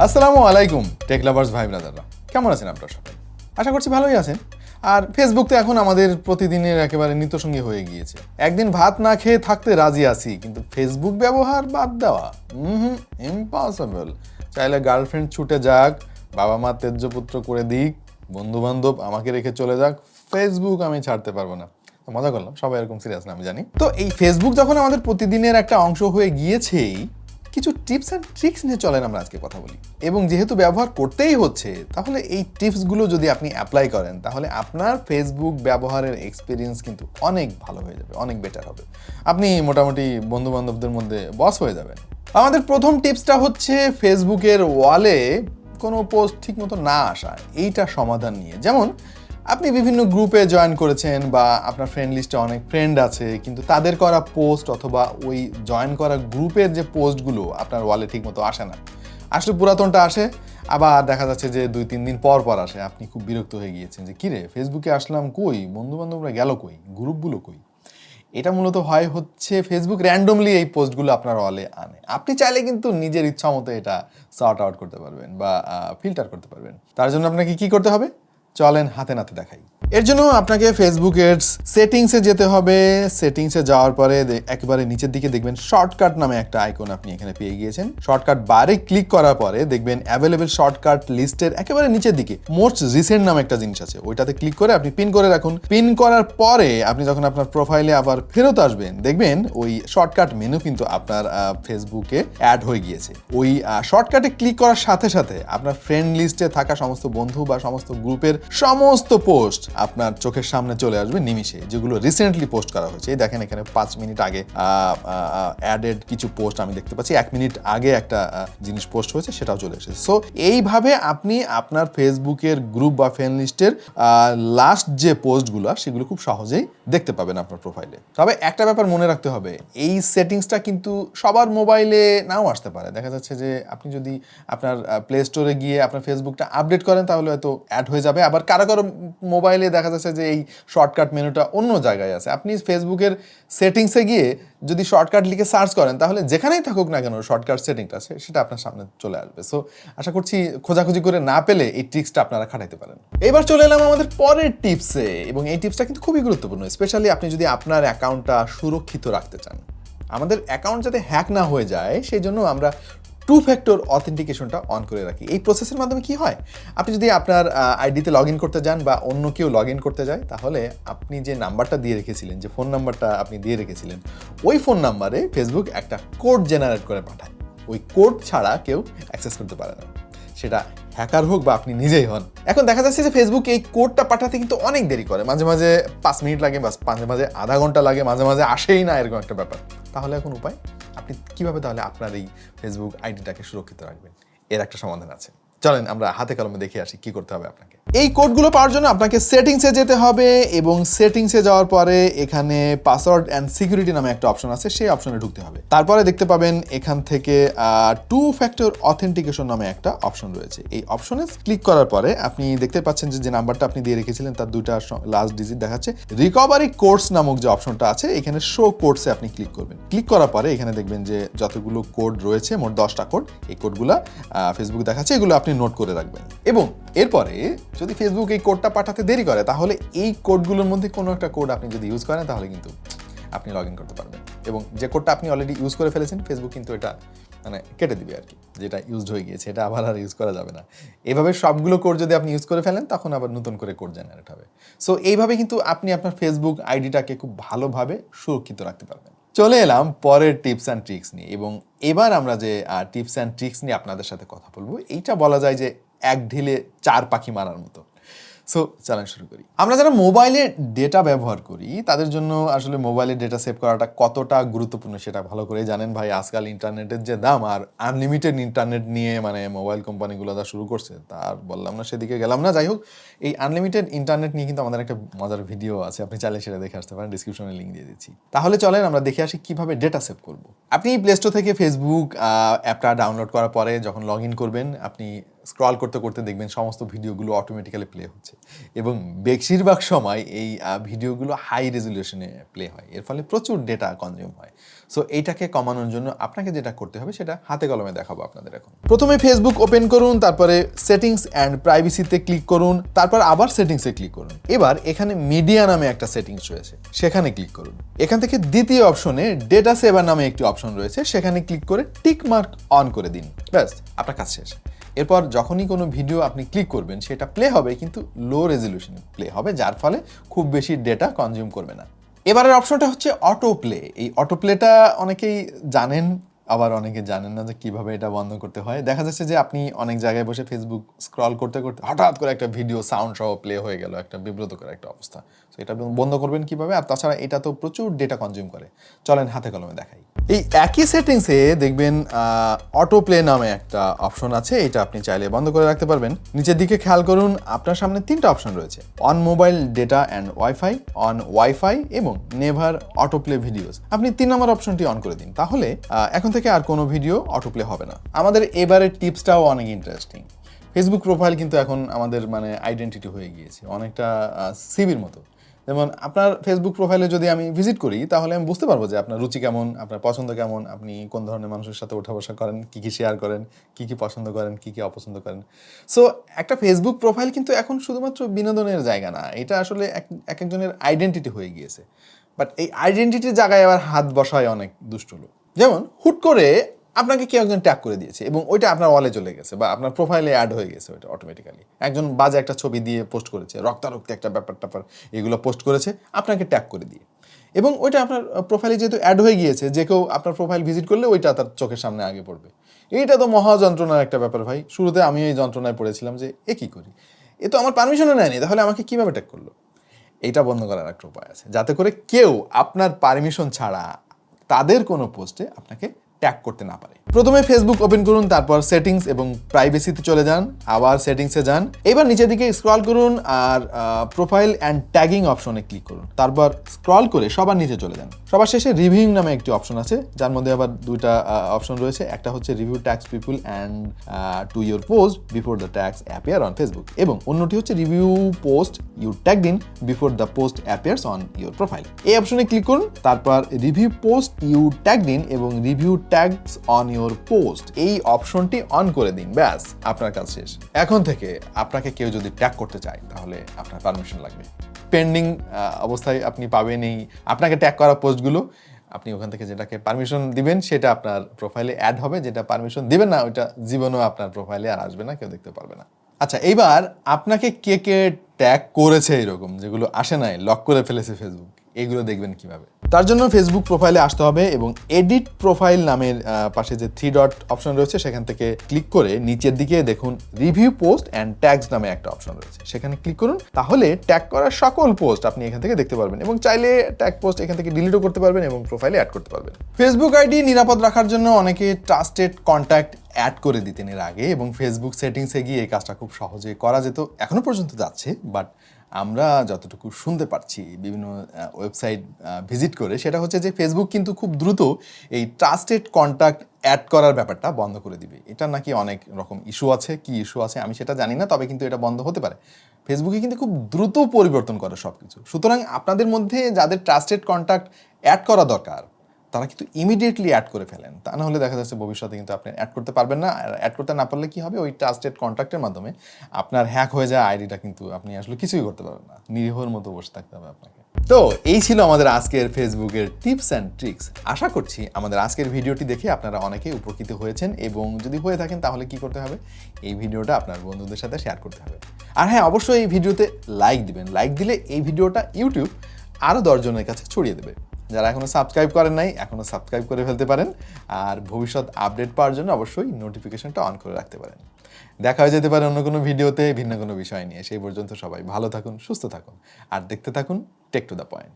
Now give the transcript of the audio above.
আসসালামু আলাইকুম take lovers ভাই ব্রাদাররা, কেমন আছেন আপনারা সবাই? আশা করছি ভালোই আছেন। আর ফেসবুক তো এখন আমাদের প্রতিদিনের একেবারে নিত্যসঙ্গী হয়ে গিয়েছে। একদিন ভাত না খেয়ে থাকতে রাজি আছি, কিন্তু ফেসবুক ব্যবহার বাদ দেওয়া ইম্পসিবল। চাইলে গার্লফ্রেন্ড ছুটে যাক, বাবা মা তেজ্যপুত্র করে দিক, বন্ধু বান্ধব আমাকে রেখে চলে যাক, ফেসবুক আমি ছাড়তে পারবো না। মজা করলাম, সবাই এরকম সিরিয়াস না আমি জানি। তো এই ফেসবুক যখন আমাদের প্রতিদিনের একটা অংশ হয়ে গিয়েছেই, কিছু টিপস অ্যান্ড ট্রিক্স নিয়ে চলেন আমরা আজকে কথা বলি। এবং যেহেতু ব্যবহার করতেই হচ্ছে, তাহলে এই টিপসগুলো যদি আপনি অ্যাপ্লাই করেন, তাহলে আপনার ফেসবুক ব্যবহারের এক্সপিরিয়েন্স কিন্তু অনেক ভালো হয়ে যাবে, অনেক বেটার হবে। আপনি মোটামুটি বন্ধু বান্ধবদের মধ্যে বস হয়ে যাবেন। আমাদের প্রথম টিপসটা হচ্ছে ফেসবুকের ওয়ালে কোনো পোস্ট ঠিক মতো না আসা, এইটা সমাধান নিয়ে। যেমন আপনি বিভিন্ন গ্রুপে জয়েন করেছেন বা আপনার ফ্রেন্ড লিস্টে অনেক ফ্রেন্ড আছে, কিন্তু তাদের করা পোস্ট অথবা ওই জয়েন করা গ্রুপের যে পোস্টগুলো আপনার ওয়ালে ঠিক মতো আসে না। আসলে পুরাতনটা আসে, আবার দেখা যাচ্ছে যে 2-3 দিন পর পর আসে। আপনি খুব বিরক্ত হয়ে গিয়েছেন যে কিরে, ফেসবুকে আসলাম কই, বন্ধু বান্ধবরা গেল কই, গ্রুপগুলো কই। এটা মূলত হচ্ছে ফেসবুক র্যান্ডমলি এই পোস্টগুলো আপনার ওয়ালে আনে। আপনি চাইলে কিন্তু নিজের ইচ্ছা মতো এটা সর্ট আউট করতে পারবেন বা ফিল্টার করতে পারবেন। তার জন্য আপনাকে কি করতে হবে, চলেন হাতে নাতে দেখাই। এর জন্য আপনাকে ফেসবুকের সেটিংসে যেতে হবে। সেটিংসে যাওয়ার পরে একেবারে নিচের দিকে দেখবেন শর্টকাট নামে একটা আইকন আপনি এখানে পেয়ে গিয়েছেন। শর্টকাট বারে ক্লিক করার পরে দেখবেন অ্যাভেলেবেল শর্টকাট লিস্টের একেবারে নিচের দিকে মোস্ট রিসেন্ট নামে একটা জিনিস আছে, ওইটাতে ক্লিক করে আপনি পিন করে রাখুন। পিন করার পরে আপনি যখন আপনার প্রোফাইলে আবার ফেরত আসবেন, দেখবেন ওই শর্টকাট মেনু কিন্তু আপনার ফেসবুকে অ্যাড হয়ে গিয়েছে। ওই শর্টকাটে ক্লিক করার সাথে সাথে আপনার ফ্রেন্ড লিস্টে থাকা সমস্ত বন্ধু বা সমস্ত গ্রুপের সমস্ত পোস্ট আপনার চোখের সামনে চলে আসবে নিমিষে, যেগুলো রিসেন্টলি পোস্ট করা হয়েছে। এই দেখেন এখানে 5 মিনিট আগে অ্যাডেড কিছু পোস্ট আমি দেখতে পাচ্ছি, 1 মিনিট আগে একটা জিনিস পোস্ট হয়েছে, সেটাও চলে এসেছে। সো এইভাবে আপনি আপনার ফেসবুকের গ্রুপ বা ফ্রেন্ড লিস্টের লাস্ট যে পোস্টগুলো সেগুলো খুব সহজেই দেখতে পাবেন আপনার প্রোফাইলে। তবে একটা ব্যাপার মনে রাখতে হবে, এই সেটিংসটা কিন্তু সবার মোবাইলে নাও আসতে পারে। দেখা যাচ্ছে যে আপনি যদি আপনার প্লে স্টোরে গিয়ে আপনার ফেসবুকটা আপডেট করেন, তাহলে হয়তো অ্যাড হয়ে যাবে। আবার কারো কারো মোবাইলে দেখা যাচ্ছে যে এই শর্টকাট মেনুটা অন্য জায়গায় আছে। আপনি ফেসবুকের সেটিংসে গিয়ে যদি শর্টকাট লিখে সার্চ করেন, তাহলে যেখানেই থাকুক না কেন শর্টকাট সেটিংটা আছে সেটা আপনার সামনে চলে আসবে। সো আশা করছি খোঁজাখুঁজি করে না পেলে এই ট্রিক্সটা আপনারা খাটাইতে পারেন। এবার চলে এলাম আমাদের পরের টিপসে, এবং এই টিপসটা কিন্তু খুবই গুরুত্বপূর্ণ, স্পেশালি আপনি যদি আপনার অ্যাকাউন্টটা সুরক্ষিত রাখতে চান। আমাদের অ্যাকাউন্ট যাতে হ্যাক না হয়ে যায়, সেই জন্য আমরা 2 ফ্যাক্টর অথেন্টিকেশনটা অন করে রাখি। এই প্রসেসের মাধ্যমে কি হয়, আপনি যদি আপনার আইডিতে লগ ইন করতে যান বা অন্য কেউ লগ ইন করতে যায়, তাহলে আপনি যে নাম্বারটা দিয়ে রেখেছিলেন, যে ফোন নাম্বারটা আপনি দিয়ে রেখেছিলেন, ওই ফোন নাম্বারে ফেসবুক একটা কোড জেনারেট করে পাঠায়। ওই কোড ছাড়া কেউ অ্যাক্সেস করতে পারে না, সেটা হ্যাকার হোক বা আপনি নিজেই হন। এখন দেখা যাচ্ছে যে ফেসবুক এই কোডটা পাঠাতে কিন্তু অনেক দেরি করে, মাঝে মাঝে 5 মিনিট লাগে, মাঝে মাঝে আধা ঘন্টা লাগে, মাঝে মাঝে আসেই না, এরকম একটা ব্যাপার। তাহলে এখন উপায়, আপনি কিভাবে তাহলে আপনার এই ফেসবুক আইডিটাকে সুরক্ষিত রাখবেন, এর একটা সমাধান আছে। চলেন আমরা হাতে কলমে দেখে আসি কি করতে হবে আপনাকে। এই কোডগুলো পাওয়ার জন্য আপনাকে সেটিংসে যেতে হবে, এবং সেটিংসে যাওয়ার পরে এখানে পাসওয়ার্ড অ্যান্ড সিকিউরিটি নামে একটা অপশন আছে, সেই অপশনে ঢুকতে হবে। তারপরে দেখতে পাবেন এখান থেকে 2 ফ্যাক্টর অথেন্টিকেশন নামে একটা অপশন রয়েছে। এই অপশনে ক্লিক করার পরে আপনি দেখতে পাচ্ছেন যে নাম্বারটা আপনি দিয়ে রেখেছিলেন তার 2টা লাস্ট ডিজিট দেখাচ্ছে। রিকভারি কোডস নামক যে অপশনটা আছে, এখানে শো কোডসে আপনি ক্লিক করবেন। ক্লিক করার পরে এখানে দেখবেন যে যতগুলো কোড রয়েছে, মোট 10টা কোড, এই কোডগুলো ফেসবুক দেখাচ্ছে, এগুলো আপনি নোট করে রাখবেন। এবং এরপরে যদি ফেসবুক এই কোডটা পাঠাতে দেরি করে, তাহলে এই কোডগুলোর মধ্যে কোনো একটা কোড আপনি যদি ইউজ করেন, তাহলে কিন্তু আপনি লগ ইন করতে পারবেন। এবং যে কোডটা আপনি অলরেডি ইউজ করে ফেলেছেন, ফেসবুক কিন্তু এটা মানে কেটে দিবে আর কি, যেটা ইউজড হয়ে গিয়েছে এটা আবার আর ইউজ করা যাবে না। এভাবে সবগুলো কোড যদি আপনি ইউজ করে ফেলেন, তখন আবার নতুন করে কোড জেনারেট হবে। সো এইভাবে কিন্তু আপনি আপনার ফেসবুক আইডিটাকে খুব ভালোভাবে সুরক্ষিত রাখতে পারবেন। চলে এলাম পরের টিপস অ্যান্ড ট্রিক্স নিয়ে, এবং এবার আমরা যে টিপস অ্যান্ড ট্রিক্স নিয়ে আপনাদের সাথে কথা বলবো, এইটা বলা যায় যে এক ঢিলে 4 পাখি মারার মতো। সো চলেন শুরু করি। আমরা যারা মোবাইলে ডেটা ব্যবহার করি, তাদের জন্য আসলে মোবাইলে ডেটা সেভ করাটা কতটা গুরুত্বপূর্ণ সেটা ভালো করে জানেন। ভাই, আজকাল ইন্টারনেটের যে দাম, আর আনলিমিটেড ইন্টারনেট নিয়ে মানে মোবাইল কোম্পানিগুলো যা শুরু করছে, তার বললাম না, সেদিকে গেলাম না। যাই হোক, এই আনলিমিটেড ইন্টারনেট নিয়ে কিন্তু আমাদের একটা মজার ভিডিও আছে, আপনি চাইলে সেটা দেখে আসতে পারেন, ডিসক্রিপশনে লিঙ্ক দিয়ে দিচ্ছি। তাহলে চলেন আমরা দেখে আসি কিভাবে ডেটা সেভ করব। আপনি প্লে স্টোর থেকে ফেসবুক অ্যাপটা ডাউনলোড করার পরে যখন লগ ইন করবেন, আপনি স্ক্রল করতে করতে দেখবেন সমস্ত ভিডিওগুলো অটোমেটিক্যালি প্লে হচ্ছে। হচ্ছে এবং বেশিরভাগ সময় এই ভিডিওগুলো হাই রেজলিউশনে প্লে হয়, এর ফলে প্রচুর ডেটা কনজিউম হয়। সো এইটাকে কমানোর জন্য আপনাকে যেটা করতে হবে সেটা হাতে কলমে দেখাবো আপনাদের এখন। প্রথমে ফেসবুক ওপেন করুন, তারপরে সেটিংস অ্যান্ড প্রাইভেসিতে ক্লিক করুন, তারপর আবার সেটিংসে ক্লিক করুন। এবার এখানে মিডিয়া নামে একটা সেটিংস রয়েছে, সেখানে ক্লিক করুন। এখান থেকে দ্বিতীয় অপশনে ডেটা সেভার নামে একটি অপশন রয়েছে, সেখানে ক্লিক করে টিক মার্ক অন করে দিন। ব্যাস, আপনার কাজ শেষ। এরপর যখনই কোনো ভিডিও আপনি ক্লিক করবেন সেটা প্লে হবে, কিন্তু লো রেজলিউশনে প্লে হবে, যার ফলে খুব বেশি ডেটা কনজিউম করবে না। এবারের অপশনটা হচ্ছে অটো প্লে। এই অটো প্লেটা অনেকেই জানেন, আবার অনেকে জানেন না যে কিভাবে এটা বন্ধ করতে হয়। দেখা যাচ্ছে যে আপনি অনেক জায়গায় বসে ফেসবুক স্ক্রল করতে করতে হঠাৎ করে একটা ভিডিও সাউন্ড সহ প্লে হয়ে গেল, একটা বিব্রতকর একটা অবস্থা। তো এটা বন্ধ করবেন কিভাবে? আর তাছাড়া এটা তো প্রচুর ডেটা কনজিউম করে। চলেন হাতে কলমে দেখাই। এই একই সেটিংসে দেখবেন অটো প্লে নামে একটা অপশন আছে, এটা আপনি চাইলে বন্ধ করে রাখতে পারবেন। নিচের দিকে খেয়াল করুন, আপনার সামনে 3টা অপশন রয়েছে: on mobile data and wifi, on wifi এবং নেভার অটো প্লে ভিডিওস। আপনি 3 নম্বর অপশনটি অন করে দিন, তাহলে এখন থেকে আর কোনো ভিডিও অটো প্লে হবে না। আমাদের এবারের টিপসটাও অনেক ইন্টারেস্টিং। ফেসবুক প্রোফাইল কিন্তু এখন আমাদের আইডেন্টিটি হয়ে গিয়েছে, অনেকটা সিভির মতো। যেমন আপনার ফেসবুক প্রোফাইলে যদি আমি ভিজিট করি, তাহলে আমি বুঝতে পারবো যে আপনার রুচি কেমন, আপনার পছন্দ কেমন, আপনি কোন ধরনের মানুষের সাথে ওঠা বসা করেন, কী কী শেয়ার করেন, কী কী পছন্দ করেন, কী কী অপছন্দ করেন। সো একটা ফেসবুক প্রোফাইল কিন্তু এখন শুধুমাত্র বিনোদনের জায়গা না, এটা আসলে এক একজনের আইডেন্টিটি হয়ে গিয়েছে। বাট এই আইডেন্টিটির জায়গায় আবার হাত বসায় অনেক দুষ্ট লোক। যেমন হুট করে আপনাকে কেউ একজন ট্যাগ করে দিয়েছে এবং ওইটা আপনার ওয়ালে চলে গেছে বা আপনার প্রোফাইলে অ্যাড হয়ে গেছে, ওইটা অটোমেটিক্যালি একজন বাজে একটা ছবি দিয়ে পোস্ট করেছে, রক্তারক্তি একটা ব্যাপার এগুলো পোস্ট করেছে আপনাকে ট্যাগ করে দিয়ে, এবং ওইটা আপনার প্রোফাইলে যেহেতু অ্যাড হয়ে গিয়েছে, যে কেউ আপনার প্রোফাইল ভিজিট করলে ওইটা তার চোখের সামনে আগে পড়বে। এইটা তো মহা যন্ত্রণার একটা ব্যাপার ভাই। শুরুতে আমি এই যন্ত্রণায় পড়েছিলাম যে এ কী করি, এ তো আমার পারমিশনও নেয়নি, তাহলে আমাকে কীভাবে ট্যাগ করলো। এইটা বন্ধ করার একটা উপায় আছে, যাতে করে কেউ আপনার পারমিশন ছাড়া তাদের কোনো পোস্টে আপনাকে ট্যাগ করতে না পারে। প্রথমে ফেসবুক ওপেন করুন, তারপর সেটিংস এবং প্রাইভেসিতে চলে যান, আবার সেটিংসে যান। এবার নিচের দিকে স্ক্রল করুন আর প্রোফাইল অ্যান্ড ট্যাগিং অপশনে ক্লিক করুন, তারপর স্ক্রল করে সবার নিচে চলে যান। সবার শেষে রিভিউইং নামে একটি অপশন আছে, যার মধ্যে আবার 2টা অপশন রয়েছে। একটা হচ্ছে review tags people and to your post before the tags appear on Facebook, এবং অন্যটি হচ্ছে review post you tagged in before the post appears on your profile. এই অপশনে ক্লিক করুন, তারপর review post you tagged in এবং review tags on your post, এই অপশনটি অন করে দিন। ব্যাস, আপনার কাজ শেষ। এখন থেকে আপনাকে কেউ যদি ট্যাগ করতে চায়, তাহলে আপনার পারমিশন লাগবে। পেন্ডিং অবস্থায় আপনি পাবেন এই আপনাকে ট্যাগ করা পোস্টগুলো। আপনি ওখান থেকে যেটাকে পারমিশন দিবেন সেটা আপনার প্রোফাইলে অ্যাড হবে, যেটা পারমিশন দিবেন না ওইটা জীবনেও আপনার প্রোফাইলে আর আসবে না, কেউ দেখতে পারবে না। আচ্ছা, এইবার আপনাকে কে কে ট্যাগ করেছে এরকম, যেগুলো আসে নাই, লক করে ফেলেছে ফেসবুক, এগুলো দেখবেন কিভাবে? তার জন্য ফেসবুক প্রোফাইলে আসতে হবে এবং এডিট প্রোফাইল নামের পাশে যে 3 ডট অপশন রয়েছে সেখান থেকে ক্লিক করে নিচের দিকে দেখুন রিভিউ পোস্ট অ্যান্ড ট্যাগস নামে একটা অপশন রয়েছে, সেখানে ক্লিক করুন। তাহলে ট্যাগ করা সকল পোস্ট আপনি এখান থেকে দেখতে পারবেন এবং চাইলে ট্যাগ পোস্ট এখান থেকে ডিলিটও করতে পারবেন এবং প্রোফাইলে অ্যাড করতে পারবেন। ফেসবুক আইডি নিরাপদ রাখার জন্য অনেকে ট্রাস্টেড কন্ট্যাক্ট অ্যাড করে দিতেন এর আগে, এবং ফেসবুক সেটিংসে গিয়ে এই কাজটা খুব সহজে করা যেত, এখনো পর্যন্ত যাচ্ছে। বাট আমরা যতটুকু শুনতে পারছি বিভিন্ন ওয়েবসাইট ভিজিট করে, সেটা হচ্ছে যে ফেসবুক কিন্তু খুব দ্রুত এই ট্রাস্টেড কন্ট্যাক্ট অ্যাড করার ব্যাপারটা বন্ধ করে দিবে। এটা নাকি অনেক রকম ইস্যু আছে, কি ইস্যু আছে আমি সেটা জানি না, তবে কিন্তু এটা বন্ধ হতে পারে। ফেসবুকে কিন্তু খুব দ্রুত পরিবর্তন করে সব কিছু। সুতরাং আপনাদের মধ্যে যাদের ট্রাস্টেড কন্ট্যাক্ট অ্যাড করা দরকার, তারা কিন্তু ইমিডিয়েটলি অ্যাড করে ফেলেন, তা না হলে দেখা যাচ্ছে ভবিষ্যতে কিন্তু আপনি অ্যাড করতে পারবেন না। আর অ্যাড করতে না পারলে কি হবে, ওই ট্রাস্টেড কন্ট্যাক্টের মাধ্যমে আপনার হ্যাক হয়ে যায় আইডিটা, কিন্তু আপনি আসলে কিছুই করতে পারবেন না, নিরীহর মতো বসে থাকতে হবে আপনাকে। তো এই ছিল আমাদের আজকের ফেসবুকের টিপস অ্যান্ড ট্রিক্স। আশা করছি আমাদের আজকের ভিডিওটি দেখে আপনারা অনেকেই উপকৃত হয়েছেন, এবং যদি হয়ে থাকেন তাহলে কি করতে হবে, এই ভিডিওটা আপনার বন্ধুদের সাথে শেয়ার করতে হবে। আর হ্যাঁ, অবশ্যই এই ভিডিওতে লাইক দিবেন। লাইক দিলে এই ভিডিওটা ইউটিউব আরও 10 জনের কাছে ছড়িয়ে দেবে। যারা এখনও সাবস্ক্রাইব করেন নাই, এখনও সাবস্ক্রাইব করে ফেলতে পারেন, আর ভবিষ্যৎ আপডেট পাওয়ার জন্য অবশ্যই নোটিফিকেশনটা অন করে রাখতে পারেন। দেখা হয়ে যেতে পারে অন্য কোনো ভিডিওতে ভিন্ন কোনো বিষয় নিয়ে। সেই পর্যন্ত সবাই ভালো থাকুন, সুস্থ থাকুন, আর দেখতে থাকুন টেক টু দ্য পয়েন্ট।